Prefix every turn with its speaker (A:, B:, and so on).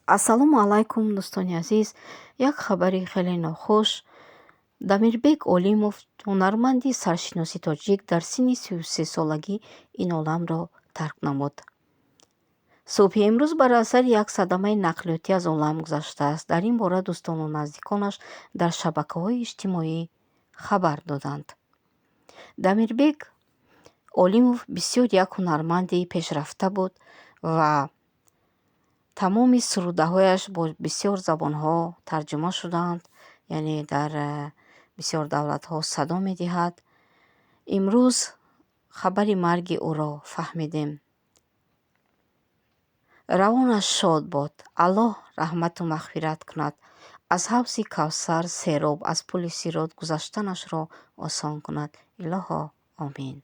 A: ассалому алайкум дӯстони азиз. Як хабари хеле нохуш. Дамирбек Олимов, ҳунарманди саршиноси тоҷик, дар синни 33 солагӣ ин оламро тарк намуд. Субҳи имрӯз бар асари як садамаи нақлиётӣ аз олам гузаштааст. Дар ин бора дӯстону наздиконаш дар шабакаҳои иҷтимоӣ хабар доданд. Дамирбек Олимов бисёр як ҳунарманди пешрафта буд ва тамоми сурудаҳояш бо бисёр забонҳо тарҷума шудаанд, яъне дар бисёр давлатҳо садо медиҳад. Имрӯз хабари марги ӯро фаҳмидем. Равонаш шод бод. Аллоҳ раҳмату мағфират кунад. Аз ҳавзи Кавсар сероб, аз пули Сирот гузаштанашро осон кунад. Илоҳо, омин.